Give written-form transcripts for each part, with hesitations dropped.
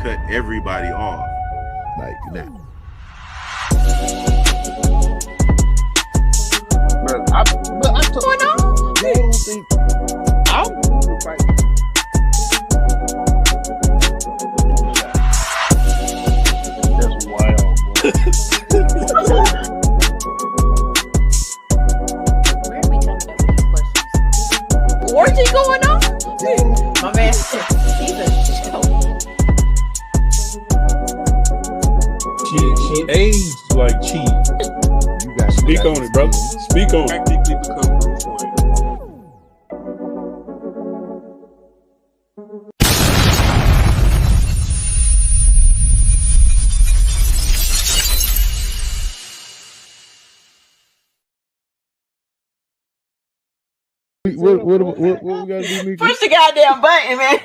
cut everybody off. Like that. I don't think that's wild. Where are we coming up with these questions? Orgy going on? My man, he's a joke. She aged like cheese. You got Speak on it, brother. Speak on it. Practically become Bruce Wayne. What we gotta do, Mika? Push the goddamn button, man.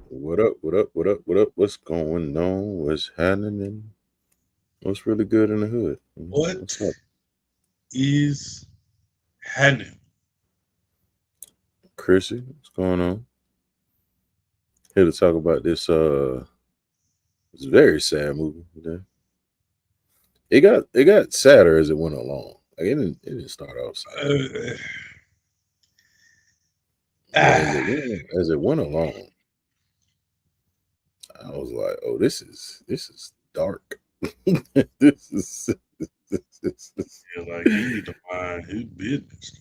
What up? What up? What up? What up? What's going on? What's happening? What's really good in the hood? What What's up? is happening? Chrissy, what's going on? Here to talk about this it's a very sad movie today. It got sadder as it went along. Like it didn't start off sad. As it went along, I was like, "Oh, this is dark. this is Like he need to mind his business.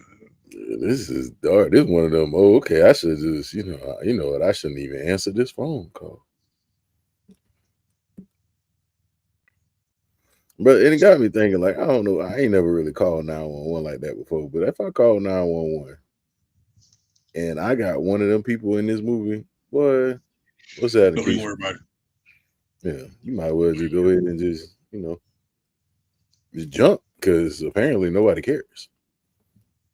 this is dark. This is one of them. Oh, okay. I should just you know what? I shouldn't even answer this phone call." But it got me thinking. Like I don't know. I ain't never really called 911 like that before. But if I call 911 and I got one of them people in this movie, boy, what's that? Don't even worry about it. Yeah, you might well just go ahead and just just jump because apparently nobody cares.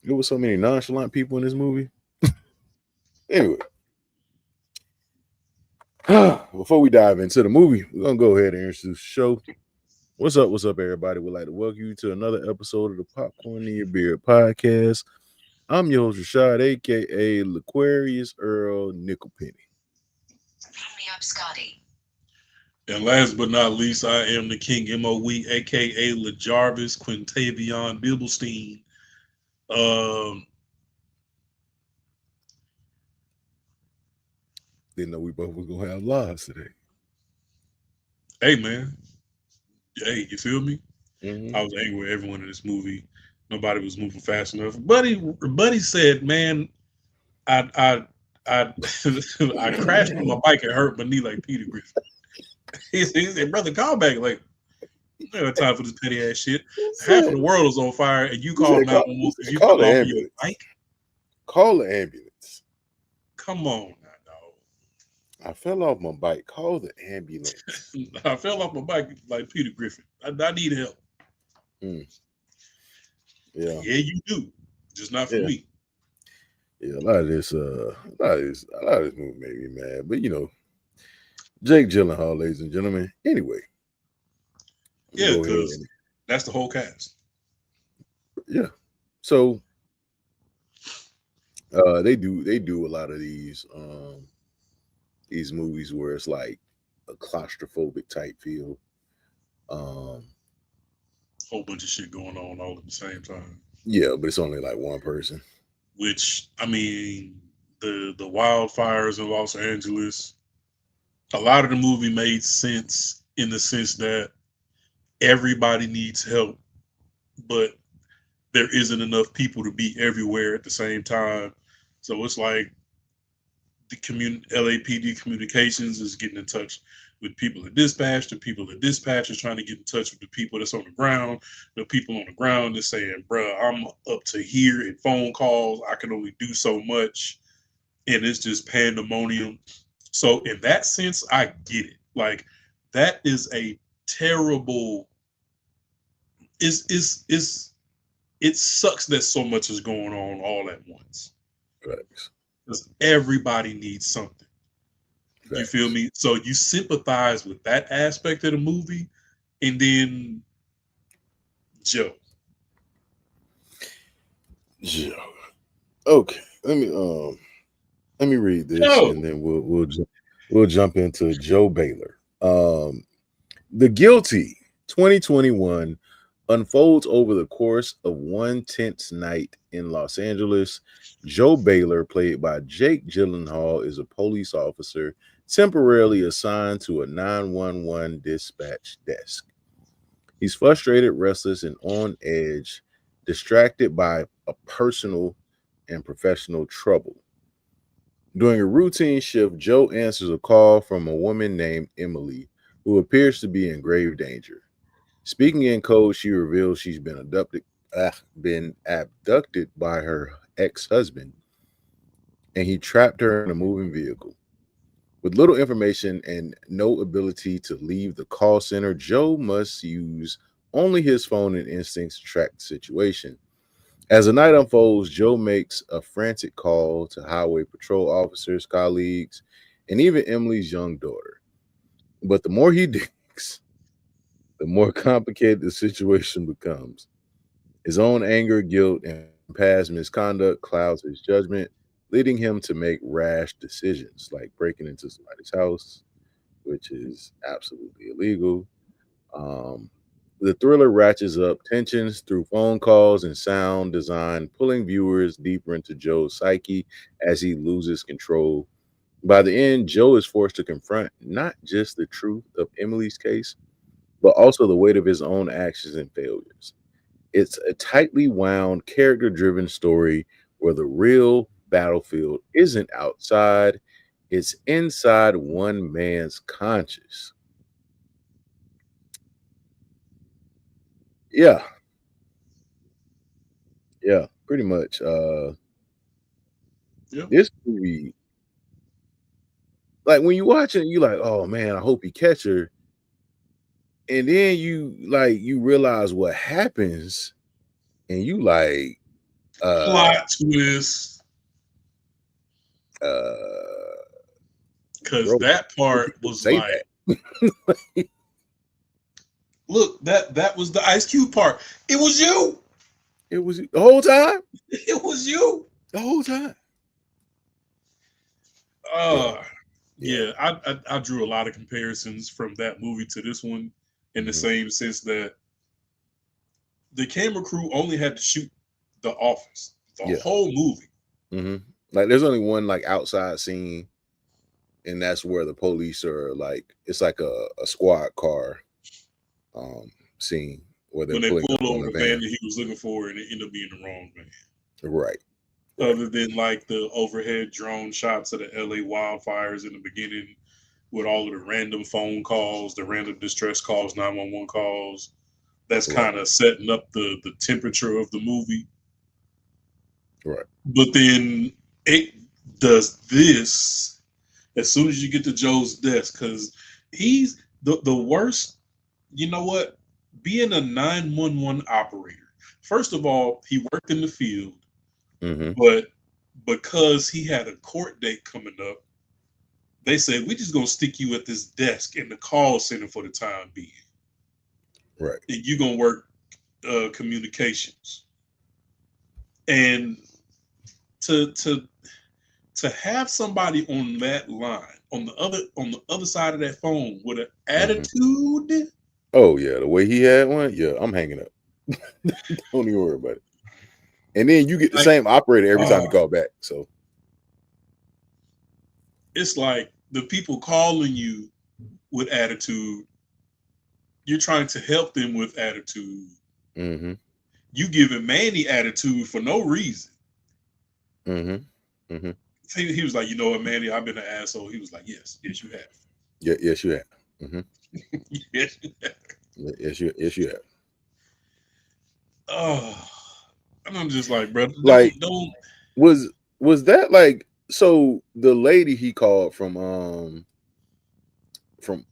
There was so many nonchalant people in this movie. Anyway, before we dive into the movie, we're gonna go ahead and introduce the show. What's up, everybody? We'd like to welcome you to another episode of the Popcorn in Your Beard podcast. I'm your host, Rashad, aka Laquarius Earl Nickelpenny. Hurry up, Scotty. And last but not least, I am the King MOE, aka LaJarvis Quintavion Bibblestein. Didn't know we both was gonna have lives today. Hey man, hey, you feel me? Mm-hmm. I was angry with everyone in this movie. Nobody was moving fast enough. Buddy said, "Man, I crashed on my bike and hurt my knee like Peter Griffin." He said, "Brother, call back. Like, you don't have time for this petty ass shit. Half of the world is on fire, and you called 911 because you call fell the off ambulance. your bike. Call the ambulance. Come on, now, dog. I fell off my bike. Call the ambulance." I fell off my bike like Peter Griffin. I need help. Yeah, you do, just not for me. Yeah, a lot of this movie made me mad. But Jake Gyllenhaal, ladies and gentlemen. Anyway, Yeah, because that's the whole cast. Yeah, so they do a lot of these movies where it's like a claustrophobic type feel. Whole bunch of shit going on all at the same time. Yeah, but it's only like one person. Which, I mean, the wildfires in Los Angeles, a lot of the movie made sense in the sense that everybody needs help, but there isn't enough people to be everywhere at the same time. So it's like the LAPD communications is getting in touch with people at dispatch. The people at dispatch is trying to get in touch with the people that's on the ground. The people on the ground is saying, "Bruh, I'm up to here in phone calls. I can only do so much." And it's just pandemonium. So in that sense, I get it. Like, that is a terrible. It sucks that so much is going on all at once. Thanks. Because everybody needs something. You feel me? So you sympathize with that aspect of the movie, and then Joe. Yeah. Okay. Let me read this, and Joe. then we'll jump into Joe Baylor. The Guilty 2021 unfolds over the course of one tense night in Los Angeles. Joe Baylor, played by Jake Gyllenhaal, is a police officer temporarily assigned to a 911 dispatch desk. He's frustrated, restless, and on edge, distracted by a personal and professional trouble. During a routine shift, Joe answers a call from a woman named Emily, who appears to be in grave danger. Speaking in code, she reveals she's been abducted by her ex-husband, and he trapped her in a moving vehicle. With little information and no ability to leave the call center, Joe must use only his phone and instincts to track the situation. As the night unfolds, Joe makes a frantic call to highway patrol officers, colleagues, and even Emily's young daughter. But the more he digs, the more complicated the situation becomes. His own anger, guilt, and past misconduct clouds his judgment, leading him to make rash decisions like breaking into somebody's house, which is absolutely illegal. Um, the thriller ratchets up tensions through phone calls and sound design, pulling viewers deeper into Joe's psyche as he loses control. By the end, Joe is forced to confront not just the truth of Emily's case, but also the weight of his own actions and failures. It's a tightly wound, character driven story where the real battlefield isn't outside, it's inside one man's conscience. Yeah, yeah, pretty much. Yeah. This movie, like when you watch it, you like, oh man, I hope he catch her. And then you realize what happens, and you like, uh, Plot twist. uh, Because bro, that part people was say like, that. look, that was the Ice Cube part. It was you. It was the whole time, It was you. the whole time. Yeah, Uh yeah. yeah, I drew a lot of comparisons from that movie to this one in the Hmm. same sense that the camera crew only had to shoot the office, the Yeah. whole movie. Hmm. Like there's only one like outside scene, and that's where the police are like it's like a squad car scene where they're When they pulling pulled up on over the the van van. that he was looking for and it ended up being the wrong van. Right. Right. Other than like the overhead drone shots of the LA wildfires in the beginning with all of the random phone calls, the random distress calls, 911 calls, that's Right. kind of setting up the temperature of the movie. Right. But then it does this as soon as you get to Joe's desk because he's the worst. You know what? Being a 911 operator, first of all, he worked in the field, Hmm. but because he had a court date coming up, they said, we're just going to stick you at this desk in the call center for the time being. Right. And you're going to work communications. And to to have somebody on that line on the other side of that phone with an Hmm. attitude. Oh yeah, the way he had one, yeah, I'm hanging up. Don't even worry about it. And then you get the Like, same operator every time you uh, call back. So it's like the people calling you with attitude, you're trying to help them with attitude. hmm. You giving Manny attitude for no reason. Hmm. Hmm. He was like, you know what, Manny, I've been an asshole. He was like, yes, yes, you have. Yeah, yes, you have. Hmm. Yes. Yes, you have. Oh, and I'm just like, bro, Like, don't. was was that like so the lady he called from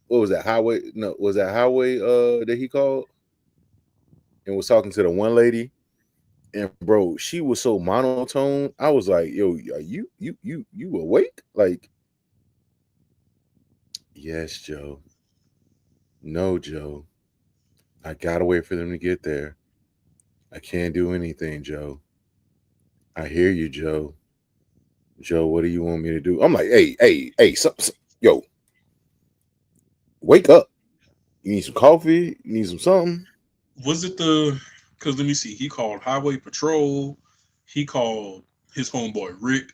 what was that highway? No, was that highway that he called and was talking to the one lady? And bro, she was so monotone. I was like, yo, are you awake? Like, yes, Joe. No, Joe. I gotta wait for them to get there. I can't do anything, Joe. I hear you, Joe. Joe, what do you want me to do? I'm like, hey, yo, wake up. You need some coffee? You need some something? Was it the? Because let me see. He called Highway Patrol. He called his homeboy Rick.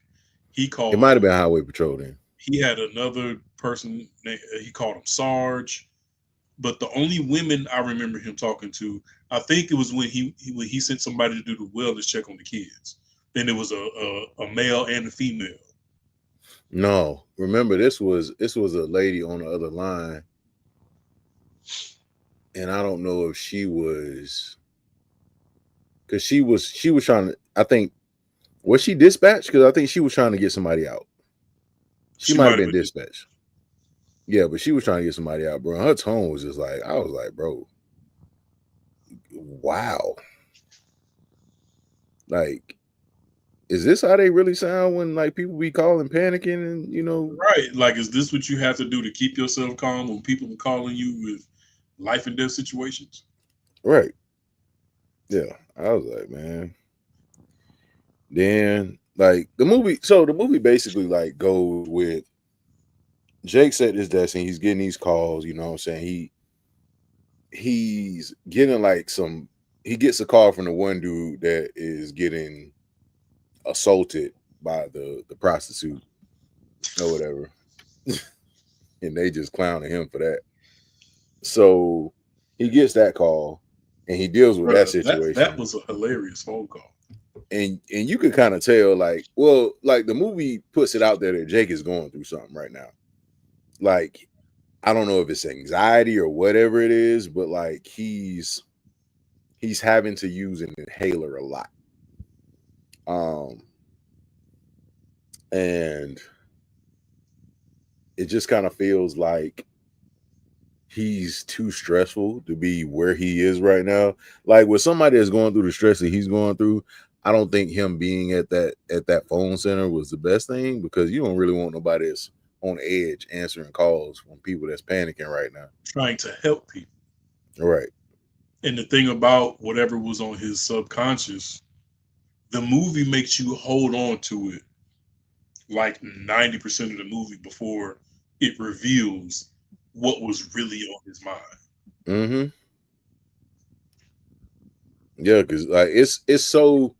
He It might have called. been Highway Patrol then. He had another person. He called him Sarge. But the only women I remember him talking to, I think it was when he sent somebody to do the wellness check on the kids. Then it was a male and a female. No, remember this was a lady on the other line, and I don't know if she was because she was trying to. I think was she dispatched because I think she was trying to get somebody out. She She might have might have been been. dispatched. Yeah, but she was trying to get somebody out, bro. And her tone was just like I was like, bro, wow, like. Is this how they really sound when like people be calling panicking and Right. Like, is this what you have to do to keep yourself calm when people are calling you with life and death situations? right? Yeah, I was like, man. Then like the movie basically like goes with Jake's at his desk and he's getting these calls, you know what I'm saying? He's getting like he gets a call from the one dude that is getting assaulted by the prostitute or whatever. And they just clowning him for that. So he gets that call and he deals with that Bruh, that situation. was a hilarious phone call. And you could kind of tell, like, well, like the movie puts it out there that Jake is going through something right now. Like, I don't know if it's anxiety or whatever it is, but like he's having to use an inhaler a lot. Um, and it just kind of feels like he's too stressful to be where he is right now. Like with somebody that's going through the stress that he's going through, I don't think him being at that phone center was the best thing because you don't really want nobody that's on edge answering calls from people that's panicking right now. Trying to help people. Right. And the thing about whatever was on his subconscious, the movie makes you hold on to it like 90% of the movie before it reveals what was really on his mind. Mm-hmm. Yeah, because like it's so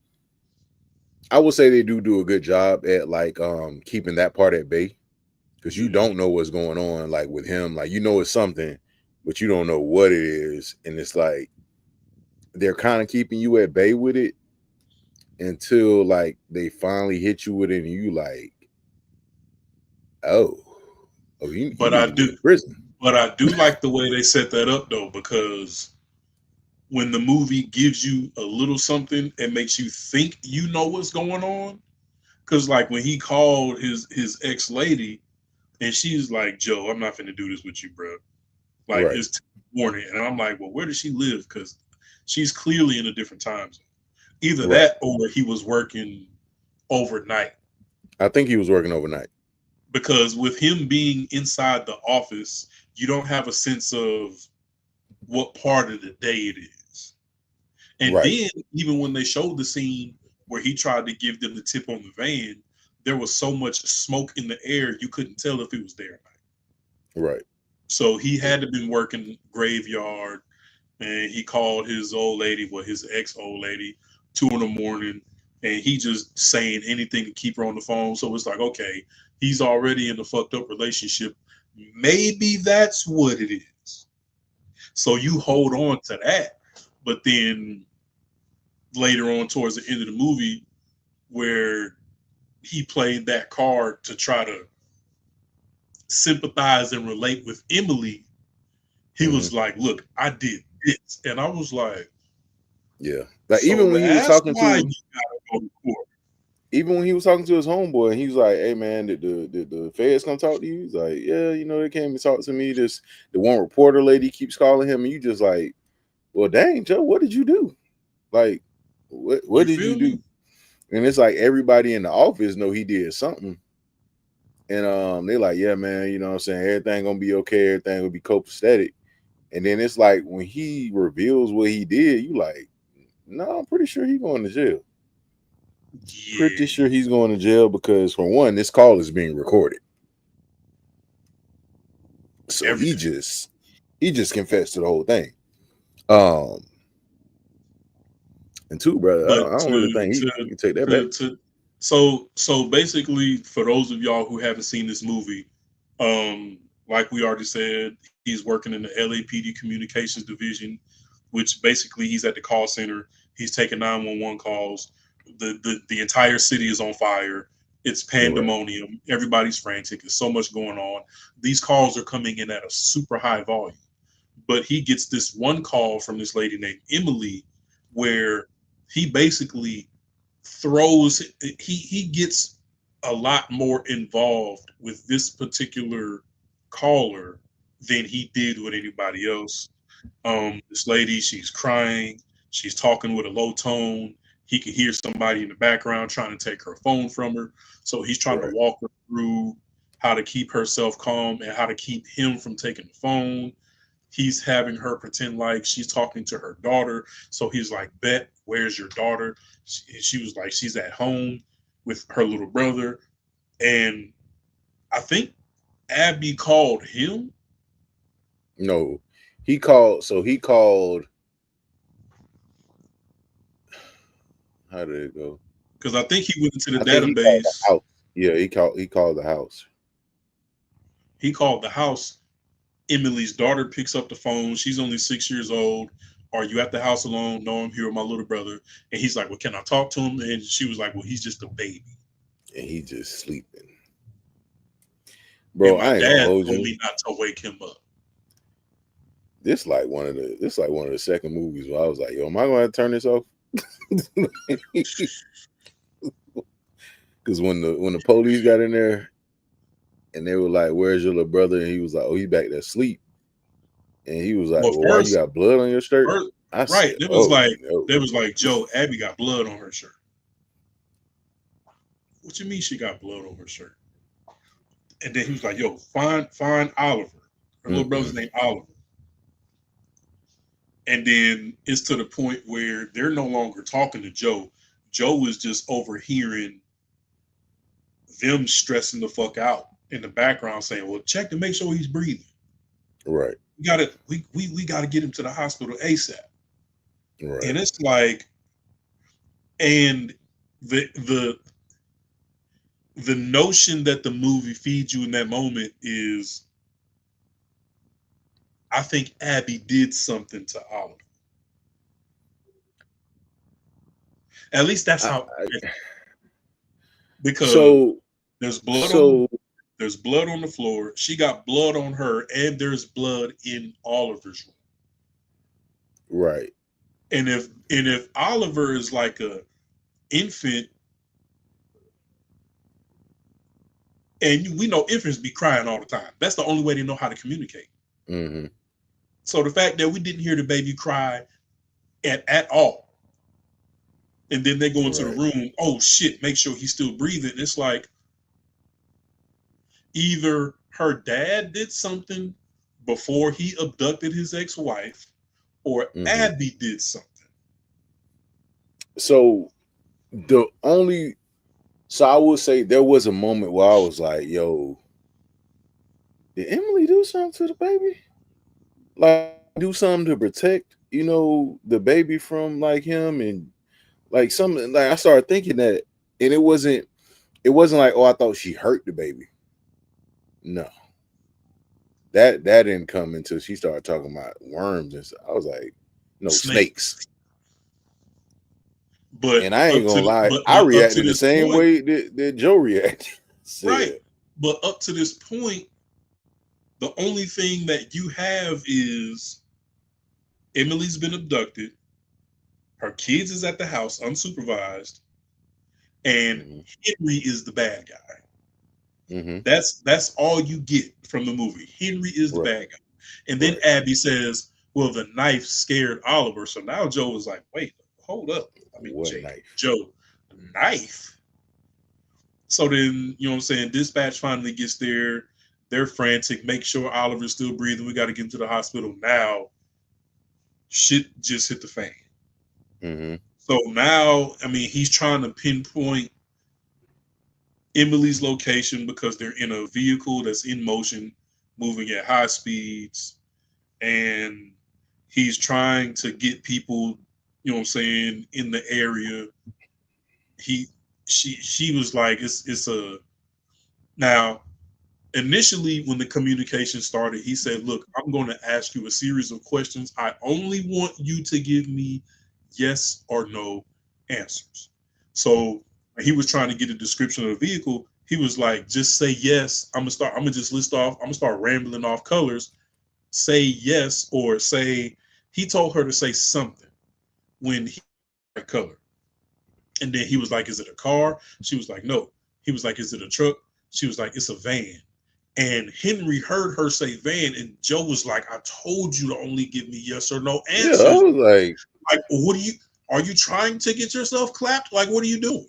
I would say they do a good job at like keeping that part at bay because you Mhm. don't know what's going on like with him. Like you know it's something, but you don't know what it is. And it's like they're kind of keeping you at bay with it until like they finally hit you with it and you like, oh, you But need I to go do to prison. but I do like the way they set that up though, because when the movie gives you a little something, it makes you think you know what's going on. Cause like when he called his ex lady and she's like, Joe, I'm not finna do this with you, bro. Like Right. it's morning. And I'm like, well, where does she live? Because she's clearly in a different time zone. Either Right. that or he was working overnight. I think he was working overnight. Because with him being inside the office, you don't have a sense of what part of the day it is. And Right. then even when they showed the scene where he tried to give them the tip on the van, there was so much smoke in the air you couldn't tell if it was there or not. Right. So he had to been working graveyard, and he called his old lady, well, his ex old lady, 2 in the morning, and he just saying anything to keep her on the phone. So it's like, okay, he's already in a fucked up relationship. Maybe that's what it is. So you hold on to that, but then later on towards the end of the movie, where he played that card to try to sympathize and relate with Emily, he Mm-hmm. was like, "Look, I did this," and I was like, Yeah. Like "So even when he was that's talking why you to gotta go to court." even when he was talking to his homeboy, and he was like, "Hey man, did the feds come talk to you?" He's like, "Yeah, they came and talked to me. The one reporter lady keeps calling him, and you just like, well, dang, Joe, what did you do? Like, what You did you feel do?" me? And it's like everybody in the office know he did something, and they're like, "Yeah, man, you know what I'm saying, everything gonna be okay, everything will be copacetic." And then it's like when he reveals what he did, you like, no, I'm pretty sure he going to jail. Pretty Yeah, sure he's going to jail because, for one, this call is being recorded. So everything. he just confessed to the whole thing. Um, and two, brother, But I don't really think he can take that back. to so basically, for those of y'all who haven't seen this movie, like we already said, he's working in the LAPD communications division, which basically he's at the call center. He's taking 911 calls. The entire city is on fire. It's Right, pandemonium. Everybody's frantic. There's so much going on. These calls are coming in at a super high volume. But he gets this one call from this lady named Emily, where he basically throws he gets a lot more involved with this particular caller than he did with anybody else. This lady, she's crying, she's talking with a low tone. He can hear somebody in the background trying to take her phone from her. So he's trying to right. walk her through how to keep herself calm and how to keep him from taking the phone. He's having her pretend like she's talking to her daughter. So he's like, Bet, where's your daughter? She was like, she's at home with her little brother. And I think Abby called him. No, he called. So he called. How did it go? Because I think he went into the I think he called the database. house. Yeah, he called the house. He called the house. Emily's daughter picks up the phone. She's only 6 years old. Are you at the house alone? No, I'm here with my little brother. And he's like, well, can I talk to him? And she was like, well, he's just a baby. And he just sleeping. And Bro, my I ain't gonna dad hold told you. me not to wake him up. This like one of the second movies where I was like, yo, am I gonna turn this off? Because when the police got in there and they were like, where's your little brother? And he was like, oh, he back there asleep. And he was like, Well, well, why you first, got blood on your shirt? first I right, said, oh no. there was like, Joe, Abby got blood on her shirt. What you mean she got blood on her shirt? And then he was like, yo, find Oliver. Her little brother's Mm-mm. named Oliver. And then it's to the point where they're no longer talking to Joe. Joe is just overhearing them stressing the fuck out in the background saying, well, check to make sure he's breathing. Right, We gotta get him to the hospital ASAP. right. And it's like, and the the the notion that the movie feeds you in that moment is, I think Abby did something to Oliver. At least that's I, how, I, because so there's blood on so there's blood on the floor. She got blood on her, and there's blood in Oliver's room. right. And if Oliver is like a infant, and we know infants be crying all the time. That's the only way they know how to communicate. Mm-hmm. So the fact that we didn't hear the baby cry at all, and then they go into the Right. room, oh shit, make sure he's still breathing. It's like either her dad did something before he abducted his ex-wife, or Mm-hmm. Abby did something. So the only so I would say there was a moment where I was like, yo, did Emily do something to the baby? Like do something to protect, the baby from like him and like something like I started thinking that and it wasn't like, oh, I thought she hurt the baby. No. That didn't come until she started talking about worms and stuff. I was like, no, Snake. snakes. But And I ain't up gonna to lie, but I but up to reacted the this same point, way that Joe reacted. right? Said, But up to this point, the only thing that you have is Emily's been abducted, her kids is at the house unsupervised, and mm-hmm, Henry is the bad guy. mm-hmm, That's all you get from the movie. Henry is the right, bad guy. And then right. Abby says, well, the knife scared Oliver. So now Joe is like, wait, hold up. I mean, What Jake, knife? Joe, knife. So then, you know what I'm saying? Dispatch finally gets there. They're frantic. Make sure Oliver's still breathing. We got to get him to the hospital now. Shit just hit the fan. Mm-hmm. So now, I mean, he's trying to pinpoint Emily's location because they're in a vehicle that's in motion, moving at high speeds, and he's trying to get people, you know what I'm saying, in the area. He she was like, it's a now initially when the communication started, he said, look, I'm going to ask you a series of questions. I only want you to give me yes or no answers. So he was trying to get a description of the vehicle. He was like, just say yes. I'm gonna just list off, I'm gonna start rambling off colors. Say yes, or say, he told her to say something when he color. And then he was like, is it a car? She was like, no. He was like, is it a truck? She was like, it's a van. And Henry heard her say van, and Joe was like, I told you to only give me yes or no Yeah, I answers. was Like, are you trying to get yourself clapped? Like, what are you doing?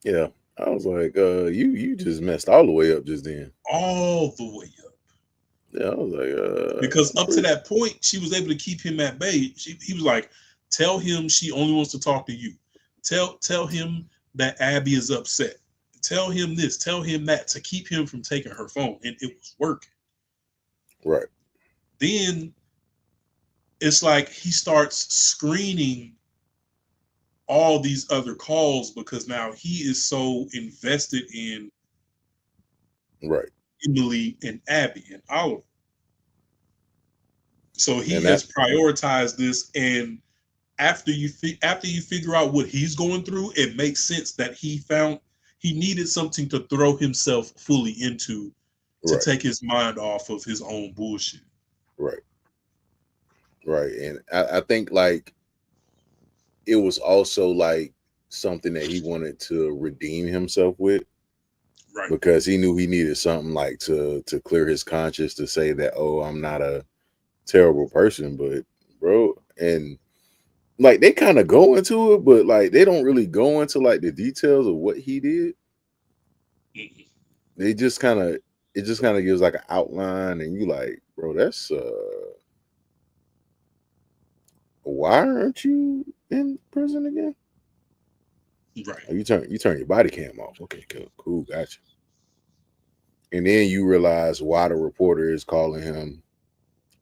yeah, I was like, you just messed all the way up just then. All the way up. Yeah, I was like, Because up to that point, she was able to keep him at bay. He was like, tell him she only wants to talk to you. Tell him that Abby is upset. Tell him this, tell him that, to keep him from taking her phone. And it was working. right. Then it's like he starts screening all these other calls because now he is so invested in Right. Emily and Abby and Oliver. So he And has that, prioritized this, and after you figure out what he's going through, it makes sense that he needed something to throw himself fully into to right, take his mind off of his own bullshit. right, right. And I think like it was also like something that he wanted to redeem himself with, Right. because he knew he needed something like to clear his conscience, to say that, oh, I'm not a terrible person. But bro, and like they kind of go into it, but like they don't really go into like the details of what he did. Mhm. They just kind of, it just kind of gives like an outline, and you like, bro, that's why aren't you in prison again? Right. Oh, you turn your body cam off. Okay, cool, gotcha. And then you realize why the reporter is calling him,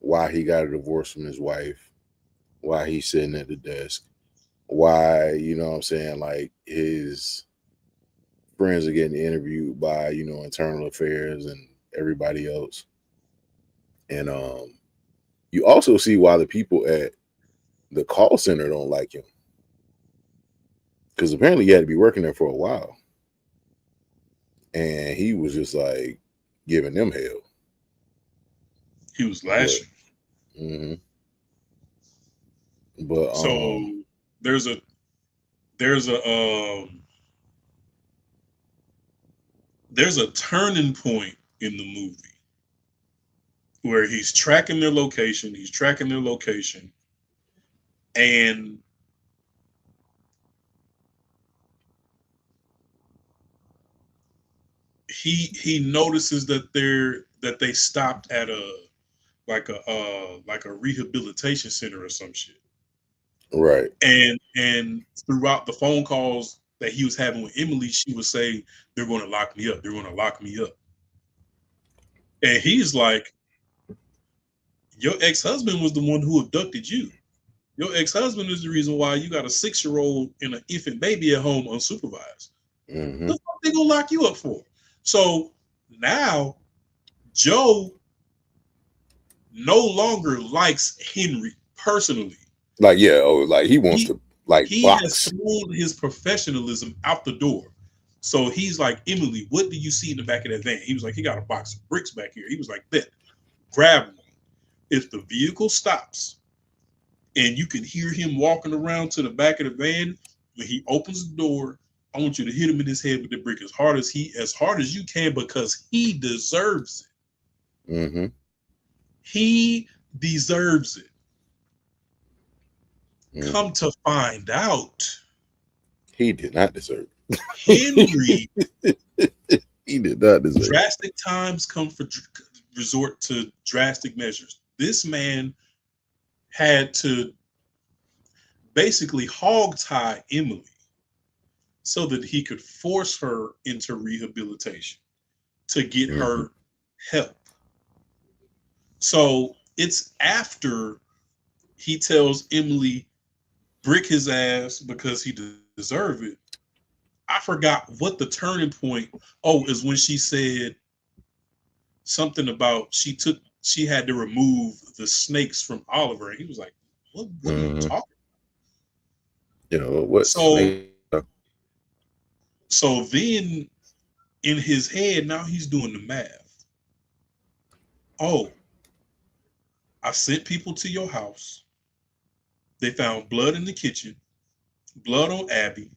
why he got a divorce from his wife, why he's sitting at the desk, why, you know what I'm saying, like his friends are getting interviewed by, internal affairs and everybody else. And you also see why the people at the call center don't like him, because apparently he had to be working there for a while, and he was just like giving them hell. He was But lashing. mhm. But So there's a there's a there's a turning point in the movie where he's tracking their location. He's tracking their location, and he notices that they stopped at a like a rehabilitation center or some shit. right, And throughout the phone calls that he was having with Emily, she would say, "They're going to lock me up. They're going to lock me up." And he's like, "Your ex-husband was the one who abducted you. Your ex-husband is the reason why you got a 6-year-old and an infant baby at home unsupervised. hmm What the fuck they gonna lock you up for?" So now Joe no longer likes Henry personally. like, yeah, oh, like he wants He to like he has box. thrown his professionalism out the door. So he's like, Emily, what do you see in the back of that van? He was like, he got a box of bricks back here. He was like, that, grab one. If the vehicle stops and you can hear him walking around to the back of the van, when he opens the door, I want you to hit him in his head with the brick as hard as you can, because he deserves it. hmm He deserves it. hmm Come to find out, He did not deserve Henry, it. He did not deserve it. drastic times come for resort to drastic measures. This man had to basically hogtie Emily so that he could force her into rehabilitation to get Mhm. her help. So it's after he tells Emily brick his ass because he deserved it. I forgot what the turning point. Oh, is when she said something about she had to remove the snakes from Oliver. And he was like, what are you Mhm. talking? You know what So snake? so then in his head now he's doing the math. Oh, I sent people to your house. They found blood in the kitchen, blood on Abby,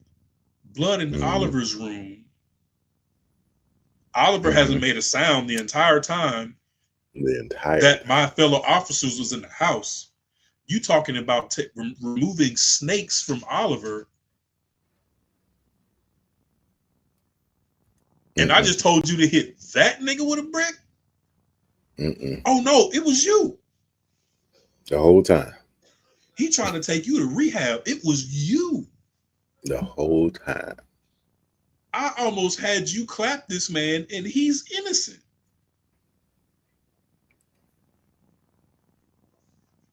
blood in Mhm. Oliver's room. Oliver hasn't Mhm. made a sound the entire time The entire that my time. fellow officers was in the house. You talking about removing snakes from Oliver, and I Mm-mm. just told you to hit that nigga with a brick? Mm-mm. Oh no, it was you. The whole time. He trying to take you to rehab. It was you. The whole time. I almost had you clap this man, and he's innocent.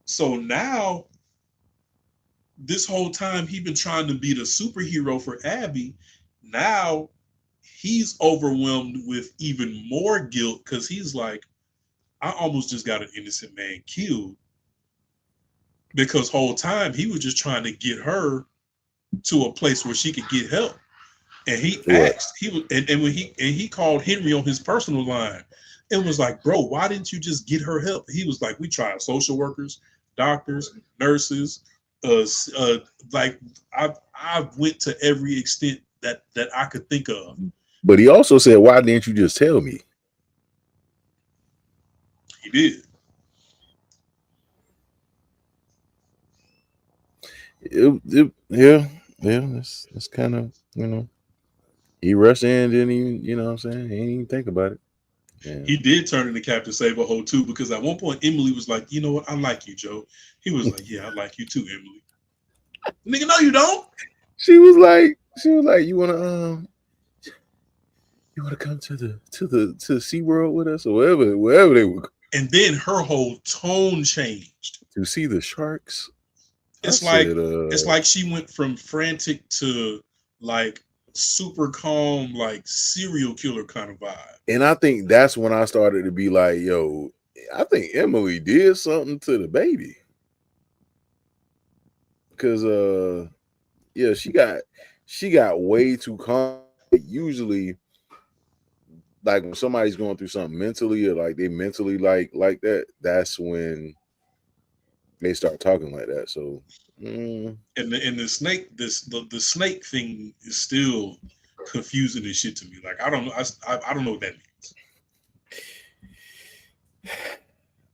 So now, this whole time he been trying to be the superhero for Abby. Now he's overwhelmed with even more guilt because he's like, I almost just got an innocent man killed because whole time he was just trying to get her to a place where she could get help. And he Right. asked, he was, and when he called Henry on his personal line, and was like, bro, why didn't you just get her help? He was like, we tried social workers, doctors, nurses, uh, uh like I went to every extent that I could think of. But he also said, "Why didn't you just tell me?" He did. Yeah, yeah. That's kind of he rushed in, didn't even what I'm saying, he didn't even think about it. Yeah. He did turn into Captain Save-A-Ho too, because at one point Emily was like, you know what, I like you, Joe. He was like, yeah, I like you too, Emily. Nigga, no, you don't. She was like, you wanna come to SeaWorld with us or wherever they would go And then her whole tone changed. to see the sharks. I It's said, like it's like she went from frantic to like super calm, like serial killer kind of vibe. and I think that's when I started to be like, yo, I think Emily did something to the baby. Cause yeah, she got way too calm. Usually, like when somebody's going through something mentally or like they mentally like that, that's when they start talking like that. So And the snake the snake thing is still confusing as shit to me. Like I don't know I don't know what that means.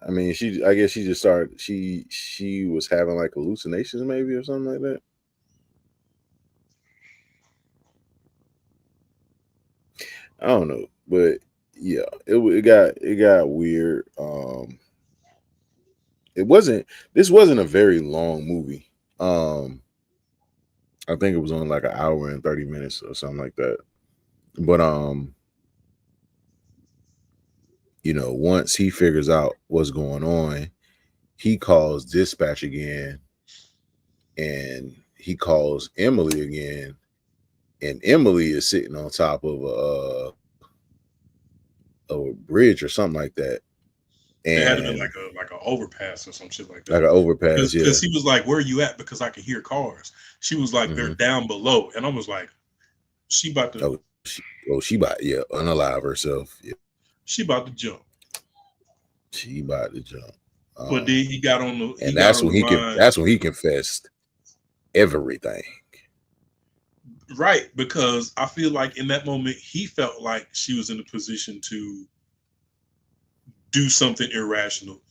I mean, I guess she just started. She was having like hallucinations, maybe, or something like that. I don't know, but yeah, it got weird. It wasn't. This wasn't a very long movie. I think it was on like an hour and 30 minutes or something like that. But once he figures out what's going on, he calls dispatch again, and he calls Emily again, and Emily is sitting on top of a bridge or something like that, It had to be and like a overpass or some shit like like that. an overpass. Because Yeah. he was like, "Where are you at?" Because I could hear cars. She was like, "They're Hmm. down below," and I was like, "She about to She about unalive herself. Yeah, she about to jump." she about to jump. But then he got on the And that's when line. that's when he confessed everything. Right, because I feel like in that moment he felt like she was in a position to do something irrational.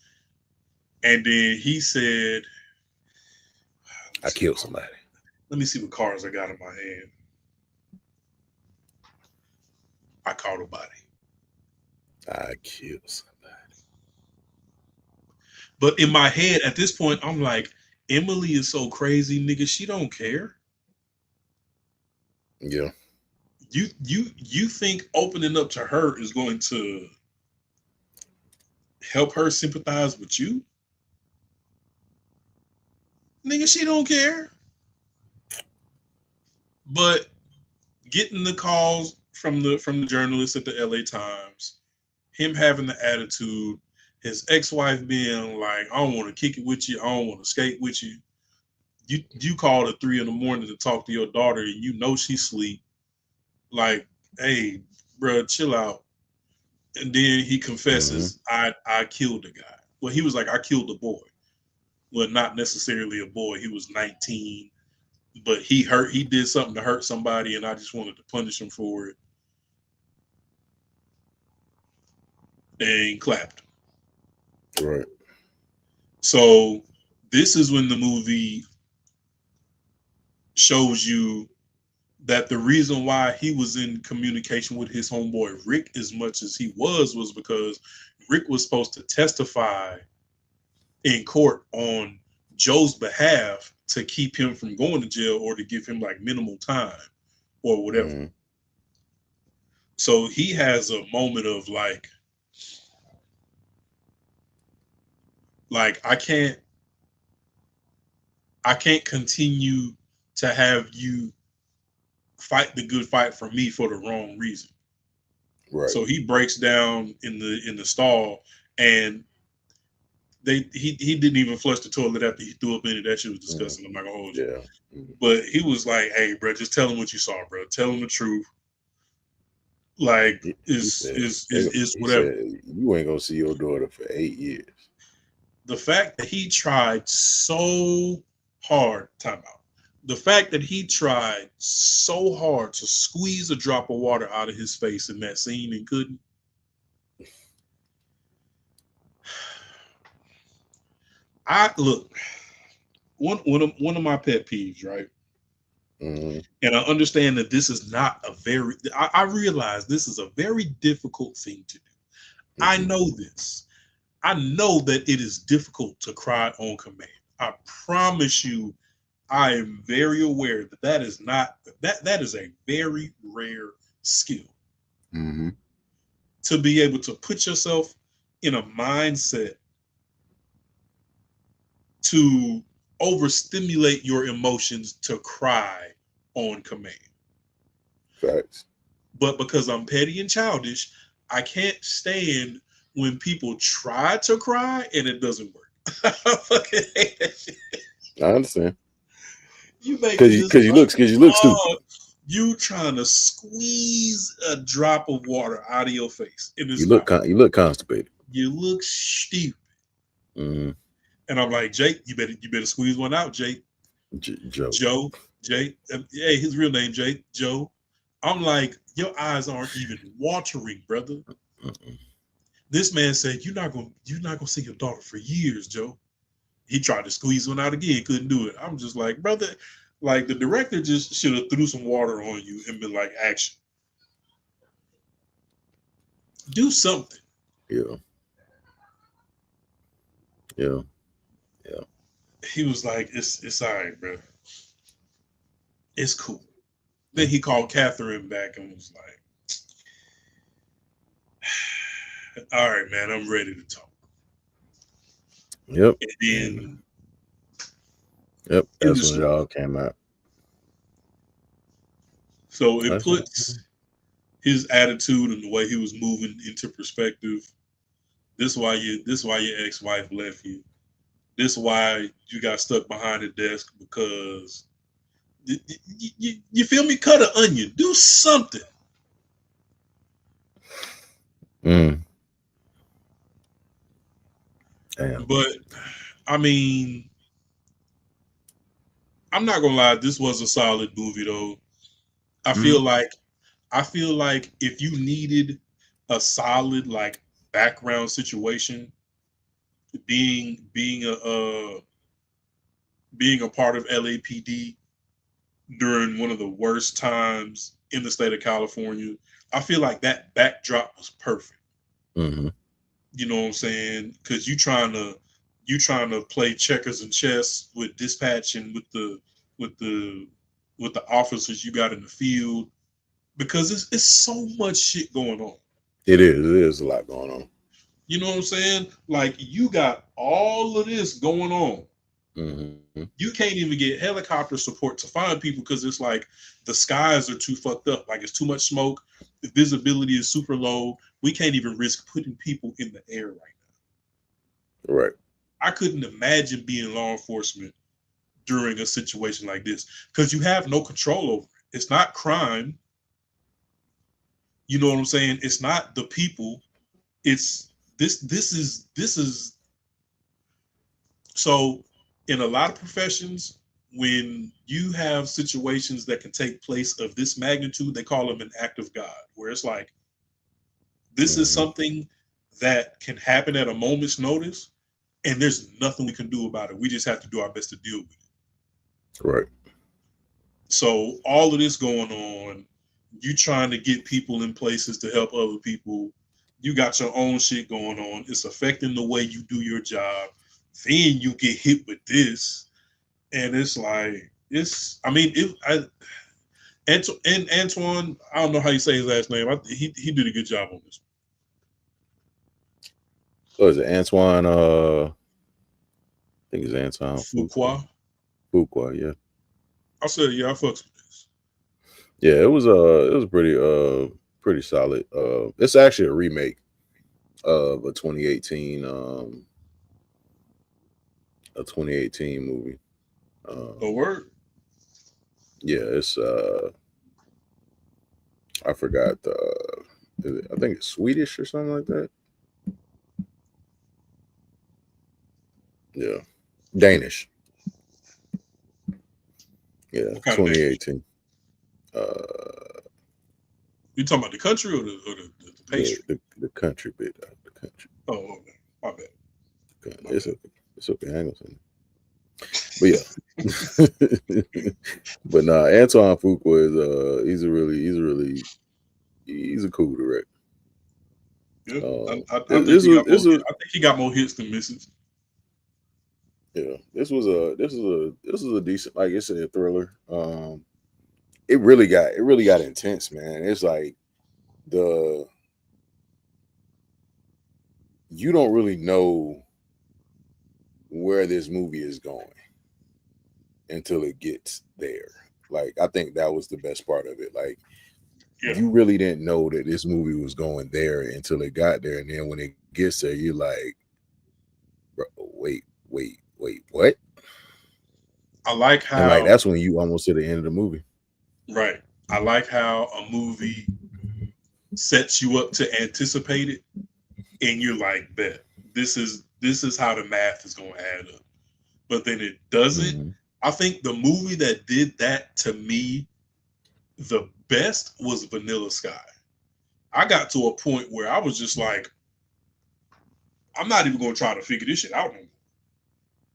And then he said, I killed somebody. let me see what cards I got in my hand. I caught a body. I killed somebody. But in my head at this point, I'm like, Emily is so crazy, nigga. She don't care. Yeah. You think opening up to her is going to help her sympathize with you? Nigga, she don't care. But getting the calls from the journalists at the LA Times, him having the attitude, his ex-wife being like, I don't want to kick it with you, I don't want to skate with you. You called at 3 a.m. to talk to your daughter and you know she's asleep. Like, hey, bro, chill out. And then he confesses, I killed the guy. Well, he was like, I killed the boy. Well, not necessarily a boy. He was 19, but he did something to hurt somebody, and I just wanted to punish him for it. And clapped. Right. So this is when the movie shows you that the reason why he was in communication with his homeboy Rick as much as he was because Rick was supposed to testify in court on Joe's behalf to keep him from going to jail or to give him like minimal time or whatever. So he has a moment of like I can't continue to have you fight the good fight for me for the wrong reason. Right. So he breaks down in the stall, and he didn't even flush the toilet after he threw up in it. That shit was disgusting. I'm not gonna hold you. Yeah. But he was like, "Hey, bro, just tell him what you saw, bro. Tell him the truth. Like, is whatever. You ain't gonna see your daughter for 8 years." The fact that he tried so hard, the fact that he tried so hard to squeeze a drop of water out of his face in that scene and couldn't. One of my pet peeves, right? And I understand that this is not I realize this is a very difficult thing to do. I know this. I know that it is difficult to cry on command. I promise you, I am very aware that is not that is a very rare skill. To be able to put yourself in a mindset to overstimulate your emotions to cry on command. Facts. But because I'm petty and childish, I can't stand when people try to cry and it doesn't work. I fucking hate that shit. I understand. You make because you look stupid. You trying to squeeze a drop of water out of your face. You look constipated. You look stupid. And I'm like, Jake, you better squeeze one out, Jake. Joe. Jake. Hey, his real name, Jake. Joe. I'm like, your eyes aren't even watering, brother. This man said, you're not gonna see your daughter for years, Joe. He tried to squeeze one out again, couldn't do it. I'm just like, brother, like the director just should have threw some water on you and been like, action. Do something. Yeah. He was like, it's all right, bro. It's cool. Then he called Catherine back and was like, all right, man, I'm ready to talk. Yep. And then that's when it all came out. So it puts his attitude and the way he was moving into perspective. This why your ex-wife left you. This why you got stuck behind the desk, because you feel me? Cut an onion. Do something. Damn. But I mean, I'm not gonna lie, this was a solid movie though. I feel like if you needed a solid like background situation, being a part of LAPD during one of the worst times in the state of California, I feel like that backdrop was perfect. You know what I'm saying? Because you trying to you trying to play checkers and chess with dispatch and with the with the officers you got in the field, because it's so much shit going on. It is a lot going on. You know what I'm saying? Like, you got all of this going on. Mm-hmm. You can't even get helicopter support to find people because it's like the skies are too fucked up. Like, it's too much smoke. The visibility is super low. We can't even risk putting people in the air right now. Right. I couldn't imagine being law enforcement during a situation like this because you have no control over it. It's not crime. You know what I'm saying? It's not the people. It's this is so in a lot of professions, when you have situations that can take place of this magnitude, they call them an act of God, where it's like, this is something that can happen at a moment's notice, and there's nothing we can do about it. We just have to do our best to deal with it. Right. So all of this going on, you trying to get people in places to help other people. You got your own shit going on. It's affecting the way you do your job. Then you get hit with this, and it's like, and Antoine, I don't know how you say his last name. He did a good job on this. What is it, Antoine? I think it's Antoine Fuqua. Fuqua, yeah. I said, yeah, I fucks with this. Yeah, it was pretty solid. It's actually a remake of a 2018 movie. No word. Yeah, it's I forgot I think it's Swedish or something like that. Yeah, Danish. Yeah, What kind of 2018. You talking about the country or the pastry? The country bit of the country. Oh, okay. My bad. It's okay. It's okay. Hang on a second. But yeah. But nah, Antoine Fuqua is he's a cool director. Yeah, I think he got more hits than misses. Yeah, this was a decent, like I said, thriller. It really got intense, man. It's like you don't really know where this movie is going until it gets there. Like, I think that was the best part of it. Like, you really didn't know that this movie was going there until it got there, and then when it gets there, you're like, bro, wait, what? I like how, and like, that's when you almost to the end of the movie. Right. I like how a movie sets you up to anticipate it, and you're like, bet this is how the math is going to add up. But then it doesn't. I think the movie that did that to me the best was Vanilla Sky. I got to a point where I was just like, I'm not even going to try to figure this shit out anymore.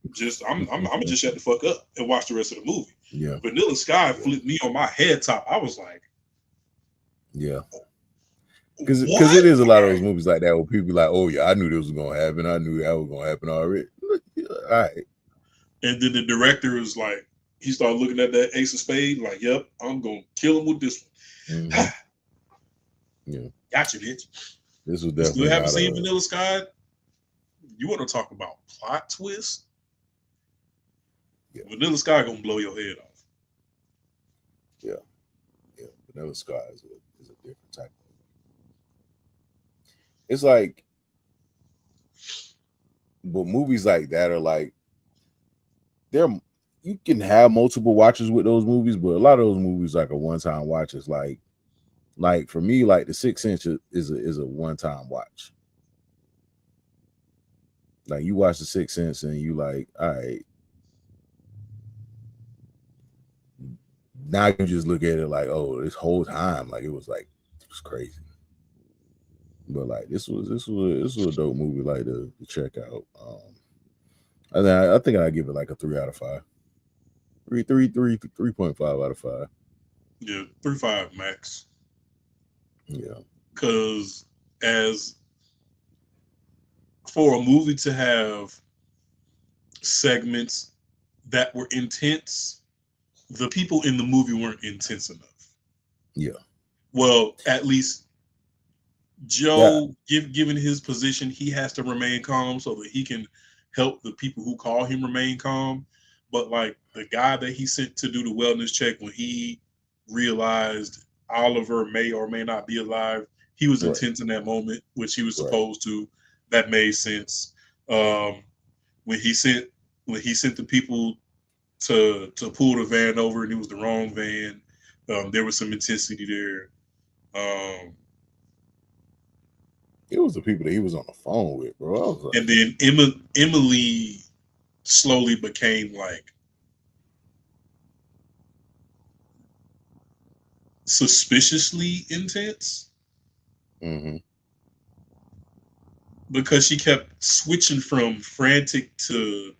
I'm just shut the fuck up and watch the rest of the movie. Yeah. Vanilla Sky flipped me on my head top. I was like, yeah. Because it is a lot of those movies like that where people be like, oh yeah, I knew this was gonna happen. I knew that was gonna happen already. All right. And then the director was like, he started looking at that Ace of Spades, like, yep, I'm gonna kill him with this one. Yeah. Gotcha, bitch. This was definitely. You haven't seen Vanilla Sky? You want to talk about plot twist? Yeah. Vanilla Sky gonna blow your head off. Yeah. Vanilla Sky is a different type. It's like, but movies like that are like, you can have multiple watches with those movies, but a lot of those movies like a one-time watch. Is like for me, like The Sixth Sense is a one-time watch. Like, you watch The Sixth Sense and you like, all right, now you just look at it like, oh, this whole time, like, it was crazy. But like, this was a dope movie, like, to check out. I think I give it like a 3 out of 5. 3.5 out of 5. Yeah, 3.5 max. Yeah. Because as for a movie to have segments that were intense, the people in the movie weren't intense enough. Yeah. Well, at least Joe, given his position, he has to remain calm so that he can help the people who call him remain calm. But like the guy that he sent to do the wellness check, when he realized Oliver may or may not be alive, he was intense in that moment, which he was supposed to. That made sense. When he sent the people to pull the van over and it was the wrong van, there was some intensity there. It was the people that he was on the phone with, bro. I was like, and then Emily slowly became like suspiciously intense because she kept switching from frantic to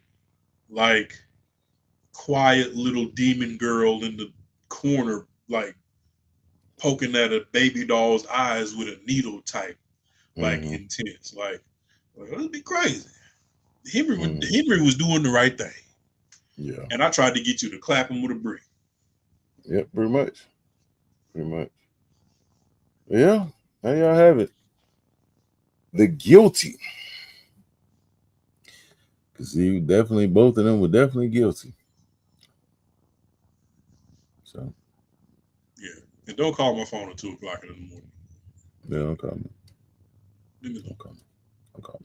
like quiet little demon girl in the corner, like poking at a baby doll's eyes with a needle type, like intense. Like that'd be crazy. Henry was doing the right thing. Yeah. And I tried to get you to clap him with a brick. Yep, pretty much. Yeah, there y'all have it. The guilty. Because definitely, both of them were definitely guilty. So. Yeah. And don't call my phone at 2 o'clock in the morning. Yeah, don't call me. Don't call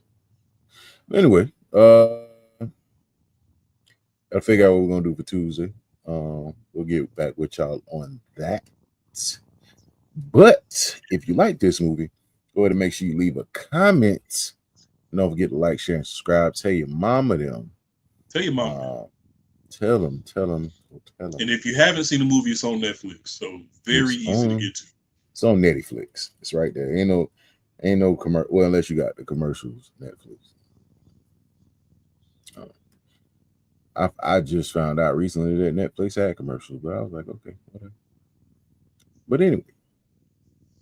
me. Anyway, I figure out what we're gonna do for Tuesday. We'll get back with y'all on that. But if you like this movie, go ahead and make sure you leave a comment. Don't forget to like, share, and subscribe. Tell your mama them. Tell your mama. Tell them. And if you haven't seen the movie, it's on Netflix, so very easy to get to. It's on Netflix. It's right there. Ain't no commercial. Well, unless you got the commercials, Netflix. I just found out recently that Netflix had commercials, but I was like, okay, whatever. But anyway,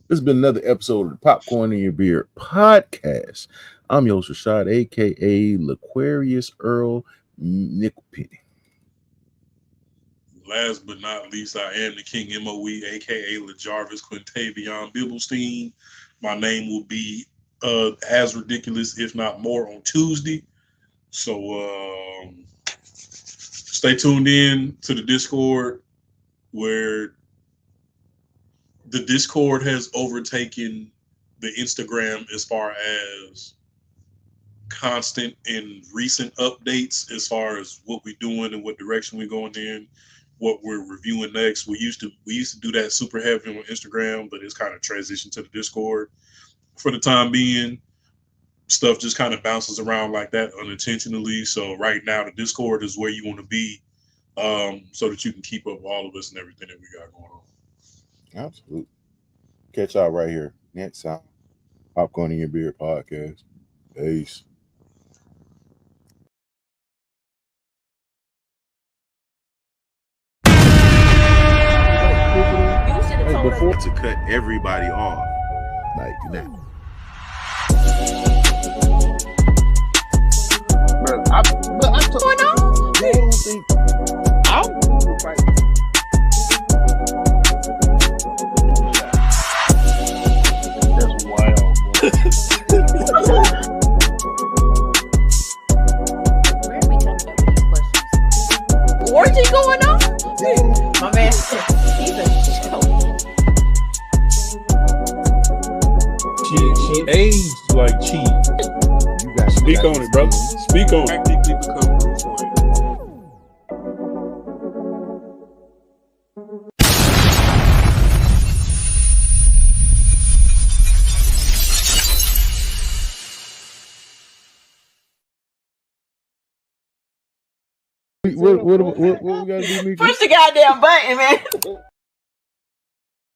this has been another episode of the Popcorn in Your Beard podcast. I'm your host, Rashad, aka Laquarius Earl Nickelpenny. Last but not least, I am the King MOE, aka LaJarvis Quintavion Bibblestein. My name will be as ridiculous, if not more, on Tuesday. So stay tuned in to the Discord, where the Discord has overtaken the Instagram as far as constant and recent updates as far as what we're doing and what direction we're going in, what we're reviewing next. We used to do that super heavy on Instagram, but it's kind of transitioned to the Discord. For the time being, stuff just kind of bounces around like that unintentionally. So right now, the Discord is where you want to be, so that you can keep up with all of us and everything that we got going on. Absolutely. Catch y'all right here next time. Popcorn in Your Beard podcast. Peace. Before to cut everybody off like that. I don't think that's wild, bro. Where are we coming up with these questions? Orgy going on? My man said he's a joke. She aged like cheese. Speak on it, brother. Speak on it. Practically become Bruce Wayne. What we gotta do, Mika? Push the goddamn button, man.